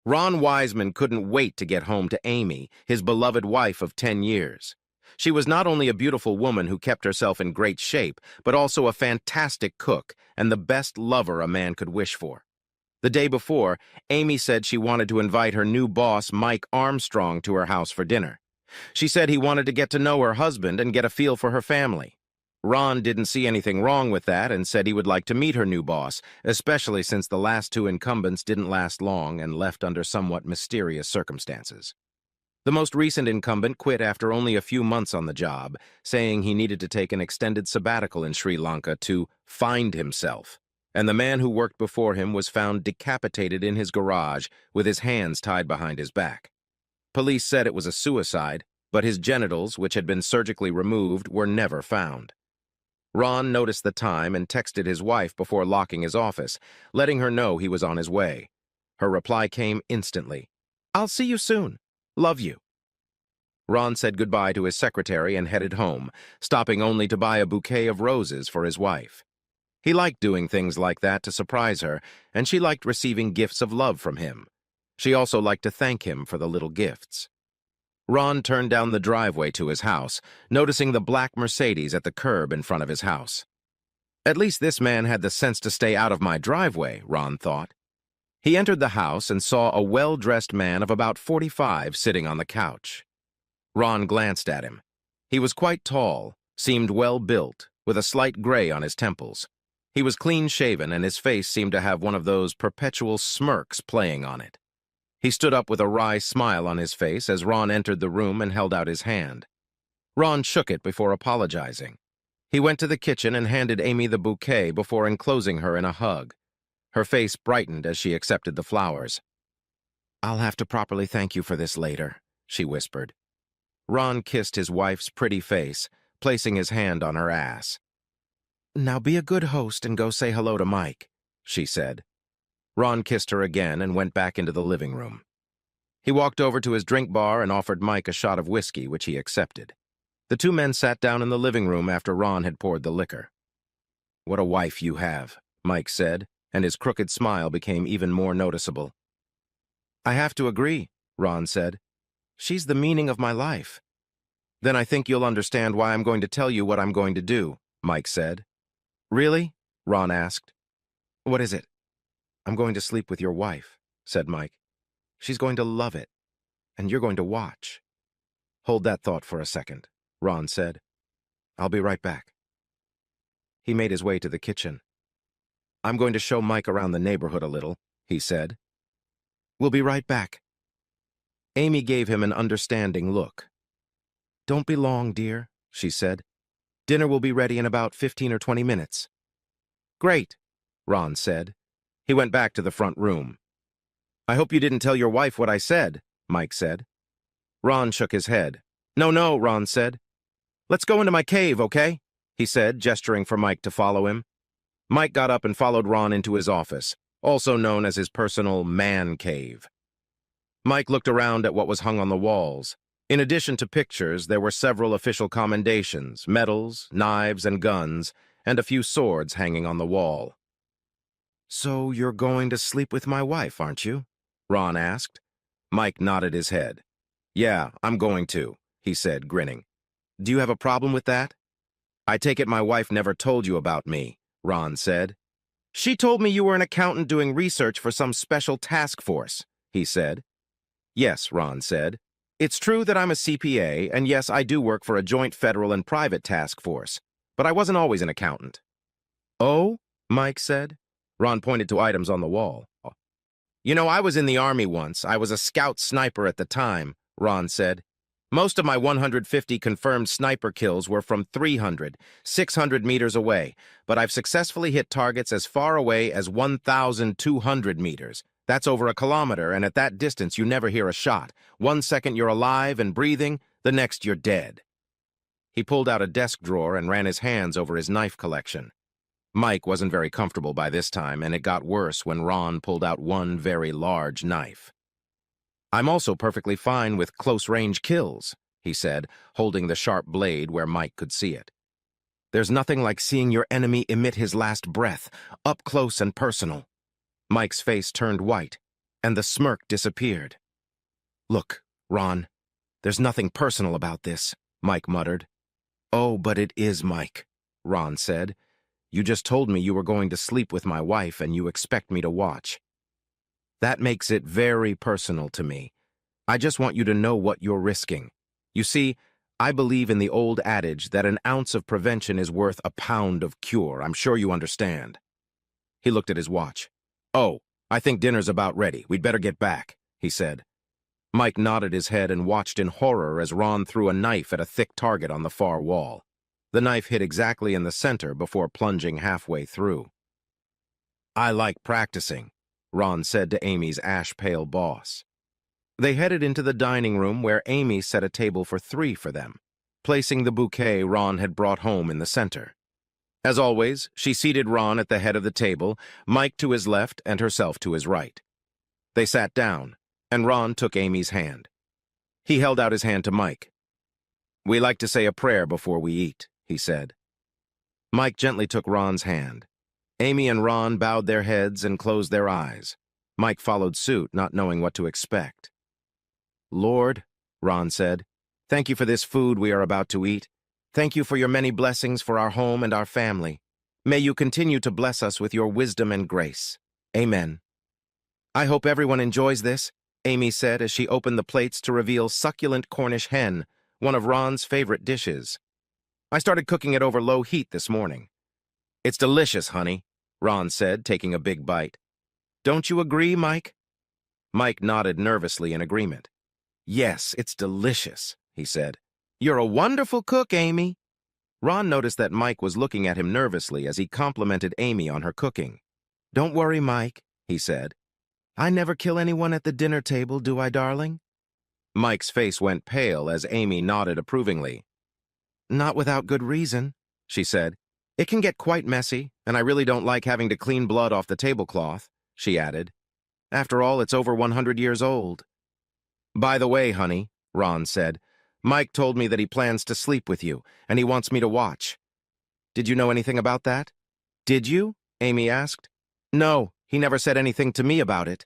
Ron Wiseman couldn't wait to get home to Amy, his beloved wife of 10 years. She was not only a beautiful woman who kept herself in great shape, but also a fantastic cook and the best lover a man could wish for. The day before, Amy said she wanted to invite her new boss, Mike Armstrong, to her house for dinner. She said he wanted to get to know her husband and get a feel for her family. Ron didn't see anything wrong with that and said he would like to meet her new boss, especially since the last two incumbents didn't last long and left under somewhat mysterious circumstances. The most recent incumbent quit after only a few months on the job, saying he needed to take an extended sabbatical in Sri Lanka to find himself, and the man who worked before him was found decapitated in his garage with his hands tied behind his back. Police said it was a suicide, but his genitals, which had been surgically removed, were never found. Ron noticed the time and texted his wife before locking his office, letting her know he was on his way. Her reply came instantly. "I'll see you soon. Love you." Ron said goodbye to his secretary and headed home, stopping only to buy a bouquet of roses for his wife. He liked doing things like that to surprise her, and she liked receiving gifts of love from him. She also liked to thank him for the little gifts. Ron turned down the driveway to his house, noticing the black Mercedes at the curb in front of his house. At least this man had the sense to stay out of my driveway, Ron thought. He entered the house and saw a well-dressed man of about 45 sitting on the couch. Ron glanced at him. He was quite tall, seemed well-built, with a slight gray on his temples. He was clean-shaven and his face seemed to have one of those perpetual smirks playing on it. He stood up with a wry smile on his face as Ron entered the room and held out his hand. Ron shook it before apologizing. He went to the kitchen and handed Amy the bouquet before enclosing her in a hug. Her face brightened as she accepted the flowers. "I'll have to properly thank you for this later," she whispered. Ron kissed his wife's pretty face, placing his hand on her ass. "Now be a good host and go say hello to Mike," she said. Ron kissed her again and went back into the living room. He walked over to his drink bar and offered Mike a shot of whiskey, which he accepted. The two men sat down in the living room after Ron had poured the liquor. "What a wife you have," Mike said, and his crooked smile became even more noticeable. "I have to agree," Ron said. "She's the meaning of my life." "Then I think you'll understand why I'm going to tell you what I'm going to do," Mike said. "Really?" Ron asked. "What is it?" "I'm going to sleep with your wife," said Mike. "She's going to love it, and you're going to watch." "Hold that thought for a second," Ron said. "I'll be right back." He made his way to the kitchen. "I'm going to show Mike around the neighborhood a little," he said. "We'll be right back." Amy gave him an understanding look. "Don't be long, dear," she said. "Dinner will be ready in about 15 or 20 minutes." "Great," Ron said. He went back to the front room. "I hope you didn't tell your wife what I said," Mike said. Ron shook his head. No, Ron said. "Let's go into my cave, okay?" he said, gesturing for Mike to follow him. Mike got up and followed Ron into his office, also known as his personal man cave. Mike looked around at what was hung on the walls. In addition to pictures, there were several official commendations, medals, knives, and guns, and a few swords hanging on the wall. "So you're going to sleep with my wife, aren't you?" Ron asked. Mike nodded his head. "Yeah, I'm going to," he said, grinning. "Do you have a problem with that?" "I take it my wife never told you about me," Ron said. "She told me you were an accountant doing research for some special task force," he said. "Yes," Ron said. "It's true that I'm a CPA, and yes, I do work for a joint federal and private task force, but I wasn't always an accountant." "Oh?" Mike said. Ron pointed to items on the wall. "You know, I was in the Army once. I was a scout sniper at the time," Ron said. "Most of my 150 confirmed sniper kills were from 300, 600 meters away, but I've successfully hit targets as far away as 1,200 meters. That's over a kilometer, and at that distance you never hear a shot. 1 second you're alive and breathing, the next you're dead." He pulled out a desk drawer and ran his hands over his knife collection. Mike wasn't very comfortable by this time, and it got worse when Ron pulled out one very large knife. "I'm also perfectly fine with close-range kills," he said, holding the sharp blade where Mike could see it. "There's nothing like seeing your enemy emit his last breath, up close and personal." Mike's face turned white. and the smirk disappeared. "Look, Ron, there's nothing personal about this," Mike muttered. "Oh, but it is, Mike," Ron said. "You just told me you were going to sleep with my wife and you expect me to watch. That makes it very personal to me. I just want you to know what you're risking. You see, I believe in the old adage that an ounce of prevention is worth a pound of cure. I'm sure you understand." He looked at his watch. "Oh, I think dinner's about ready. We'd better get back," he said. Mike nodded his head and watched in horror as Ron threw a knife at a thick target on the far wall. The knife hit exactly in the center before plunging halfway through. "I like practicing," Ron said to Amy's ash-pale boss. They headed into the dining room where Amy set a table for 3 for them, placing the bouquet Ron had brought home in the center. As always, she seated Ron at the head of the table, Mike to his left and herself to his right. They sat down, and Ron took Amy's hand. He held out his hand to Mike. "We like to say a prayer before we eat," he said. Mike gently took Ron's hand. Amy and Ron bowed their heads and closed their eyes. Mike followed suit, not knowing what to expect. "Lord," Ron said, "thank you for this food we are about to eat. Thank you for your many blessings for our home and our family. May you continue to bless us with your wisdom and grace. Amen." "I hope everyone enjoys this," Amy said as she opened the plates to reveal succulent Cornish hen, one of Ron's favorite dishes. "I started cooking it over low heat this morning." "It's delicious, honey," Ron said, taking a big bite. "Don't you agree, Mike?" Mike nodded nervously in agreement. "Yes, it's delicious," he said. "You're a wonderful cook, Amy." Ron noticed that Mike was looking at him nervously as he complimented Amy on her cooking. "Don't worry, Mike," he said. "I never kill anyone at the dinner table, do I, darling?" Mike's face went pale as Amy nodded approvingly. "Not without good reason," she said. "It can get quite messy, and I really don't like having to clean blood off the tablecloth," she added. "After all, it's over 100 years old." "By the way, honey," Ron said, "Mike told me that he plans to sleep with you, and he wants me to watch. Did you know anything about that?" "Did you?" Amy asked. "No, he never said anything to me about it."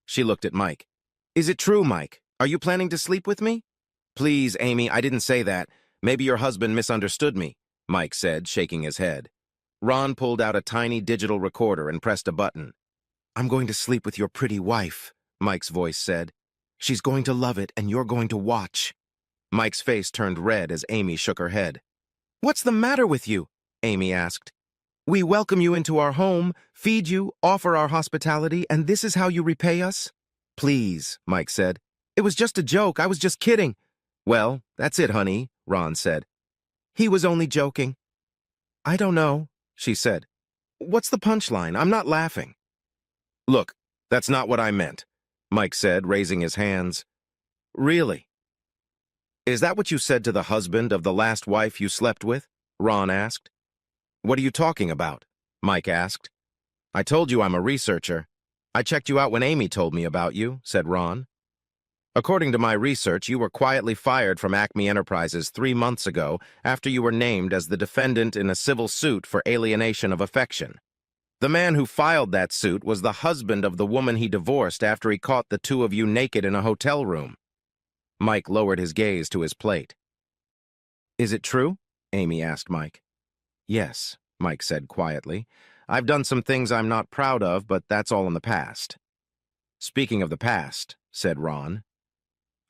She looked at Mike. "Is it true, Mike? Are you planning to sleep with me?" "Please, Amy, I didn't say that. Maybe your husband misunderstood me," Mike said, shaking his head. Ron pulled out a tiny digital recorder and pressed a button. "I'm going to sleep with your pretty wife," Mike's voice said. "She's going to love it, and you're going to watch." Mike's face turned red as Amy shook her head. "What's the matter with you?" Amy asked. "We welcome you into our home, feed you, offer our hospitality, and this is how you repay us?" "Please," Mike said. "It was just a joke. I was just kidding." "Well, that's it, honey," Ron said. "He was only joking." "I don't know," she said. "What's the punchline? I'm not laughing." "Look, that's not what I meant," Mike said, raising his hands. "Really?" "Is that what you said to the husband of the last wife you slept with?" Ron asked. "What are you talking about?" Mike asked. "I told you I'm a researcher. I checked you out when Amy told me about you," said Ron. "According to my research, you were quietly fired from Acme Enterprises 3 months ago after you were named as the defendant in a civil suit for alienation of affection. The man who filed that suit was the husband of the woman he divorced after he caught the 2 of you naked in a hotel room." Mike lowered his gaze to his plate. "Is it true?" Amy asked Mike. "Yes," Mike said quietly. "I've done some things I'm not proud of, but that's all in the past." "Speaking of the past," said Ron,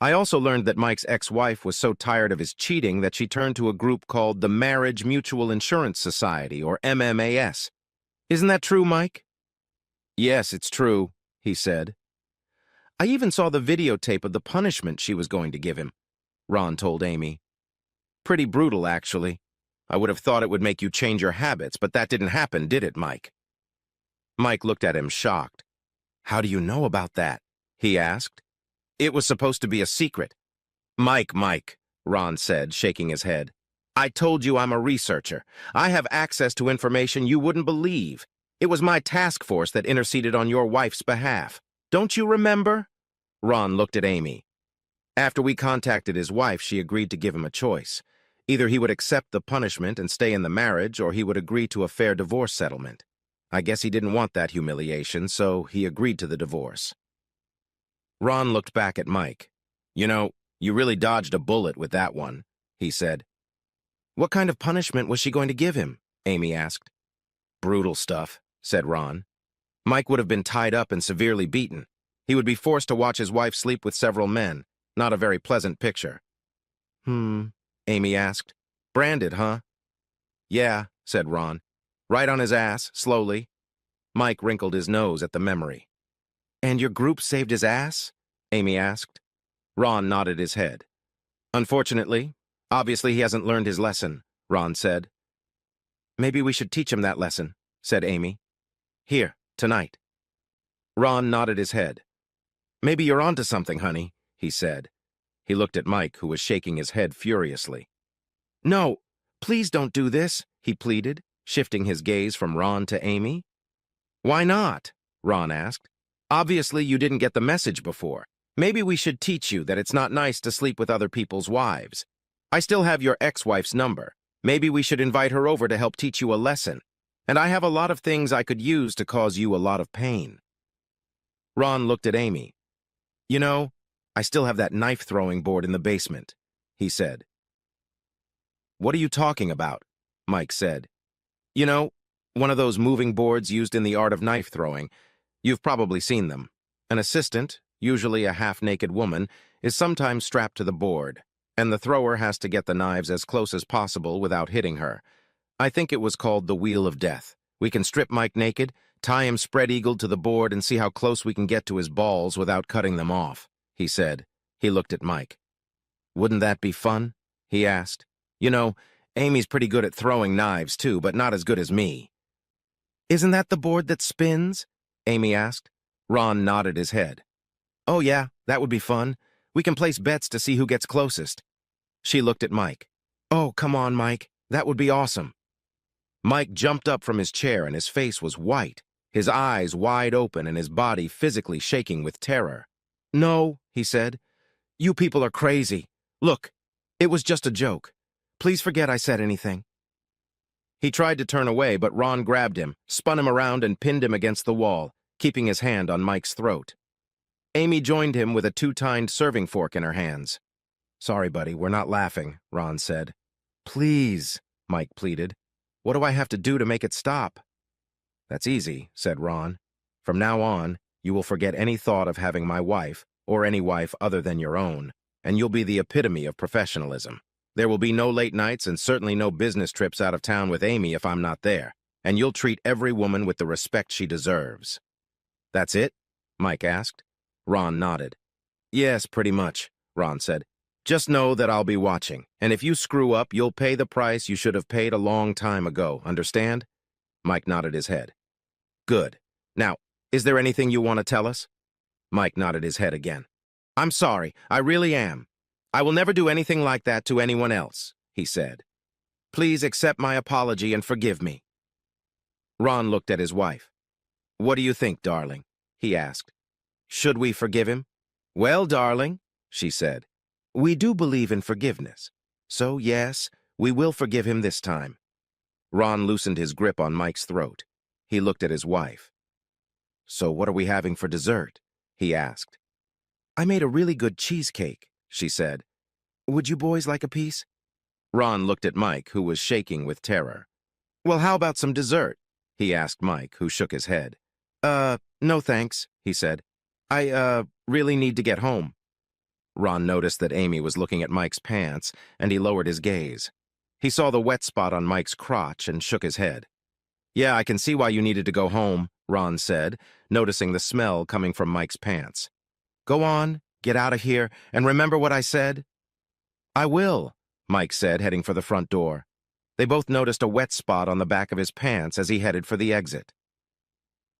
"I also learned that Mike's ex-wife was so tired of his cheating that she turned to a group called the Marriage Mutual Insurance Society, or MMAS. Isn't that true, Mike?" "Yes, it's true," he said. "I even saw the videotape of the punishment she was going to give him," Ron told Amy. "Pretty brutal, actually. I would have thought it would make you change your habits, but that didn't happen, did it, Mike?" Mike looked at him, shocked. "How do you know about that?" he asked. "It was supposed to be a secret." Mike, Ron said, shaking his head. "I told you I'm a researcher. I have access to information you wouldn't believe. It was my task force that interceded on your wife's behalf. Don't you remember?" Ron looked at Amy. "After we contacted his wife, she agreed to give him a choice. Either he would accept the punishment and stay in the marriage, or he would agree to a fair divorce settlement. I guess he didn't want that humiliation, so he agreed to the divorce." Ron looked back at Mike. You know, you really dodged a bullet with that one, he said. What kind of punishment was she going to give him? Amy asked. Brutal stuff, said Ron. Mike would have been tied up and severely beaten. He would be forced to watch his wife sleep with several men. Not a very pleasant picture. Amy asked. Branded, huh? Yeah, said Ron. Right on his ass, slowly. Mike wrinkled his nose at the memory. And your group saved his ass? Amy asked. Ron nodded his head. Unfortunately, obviously he hasn't learned his lesson, Ron said. Maybe we should teach him that lesson, said Amy. Here, tonight. Ron nodded his head. Maybe you're onto something, honey, he said. He looked at Mike, who was shaking his head furiously. No, please don't do this, he pleaded, shifting his gaze from Ron to Amy. Why not? Ron asked. Obviously you didn't get the message before. Maybe we should teach you that it's not nice to sleep with other people's wives. I still have your ex-wife's number. Maybe we should invite her over to help teach you a lesson. And I have a lot of things I could use to cause you a lot of pain. Ron looked at Amy. You know, I still have that knife-throwing board in the basement, he said. What are you talking about? Mike said. You know, one of those moving boards used in the art of knife throwing. You've probably seen them. An assistant, usually a half-naked woman, is sometimes strapped to the board, and the thrower has to get the knives as close as possible without hitting her. I think it was called the Wheel of Death. We can strip Mike naked, tie him spread-eagled to the board, and see how close we can get to his balls without cutting them off, he said. He looked at Mike. Wouldn't that be fun? He asked. You know, Amy's pretty good at throwing knives, too, but not as good as me. Isn't that the board that spins? Amy asked. Ron nodded his head. Oh, yeah, that would be fun. We can place bets to see who gets closest. She looked at Mike. Oh, come on, Mike. That would be awesome. Mike jumped up from his chair and his face was white, his eyes wide open and his body physically shaking with terror. No, he said. You people are crazy. Look, it was just a joke. Please forget I said anything. He tried to turn away, but Ron grabbed him, spun him around, and pinned him against the wall, keeping his hand on Mike's throat. Amy joined him with a two-tined serving fork in her hands. Sorry, buddy, we're not laughing, Ron said. Please, Mike pleaded. What do I have to do to make it stop? That's easy, said Ron. From now on, you will forget any thought of having my wife, or any wife other than your own, and you'll be the epitome of professionalism. There will be no late nights and certainly no business trips out of town with Amy if I'm not there, and you'll treat every woman with the respect she deserves. That's it? Mike asked. Ron nodded. Yes, pretty much, Ron said. Just know that I'll be watching, and if you screw up, you'll pay the price you should have paid a long time ago, understand? Mike nodded his head. Good. Now, is there anything you want to tell us? Mike nodded his head again. I'm sorry, I really am. I will never do anything like that to anyone else, he said. Please accept my apology and forgive me. Ron looked at his wife. What do you think, darling? He asked. Should we forgive him? Well, darling, she said, we do believe in forgiveness. So, yes, we will forgive him this time. Ron loosened his grip on Mike's throat. He looked at his wife. So what are we having for dessert? He asked. I made a really good cheesecake, she said. Would you boys like a piece? Ron looked at Mike, who was shaking with terror. Well, how about some dessert? He asked Mike, who shook his head. No thanks, he said. I, really need to get home. Ron noticed that Amy was looking at Mike's pants, and he lowered his gaze. He saw the wet spot on Mike's crotch and shook his head. Yeah, I can see why you needed to go home, Ron said, noticing the smell coming from Mike's pants. Go on, get out of here, and remember what I said? I will, Mike said, heading for the front door. They both noticed a wet spot on the back of his pants as he headed for the exit.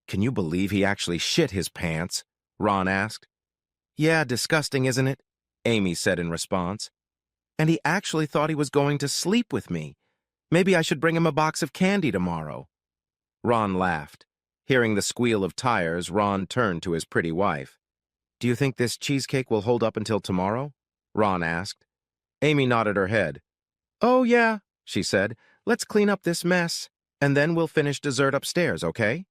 Can you believe he actually shit his pants? Ron asked. Yeah, disgusting, isn't it? Amy said in response. And he actually thought he was going to sleep with me. Maybe I should bring him a box of candy tomorrow. Ron laughed. Hearing the squeal of tires, Ron turned to his pretty wife. Do you think this cheesecake will hold up until tomorrow? Ron asked. Amy nodded her head. Oh, yeah, she said. Let's clean up this mess, and then we'll finish dessert upstairs, okay?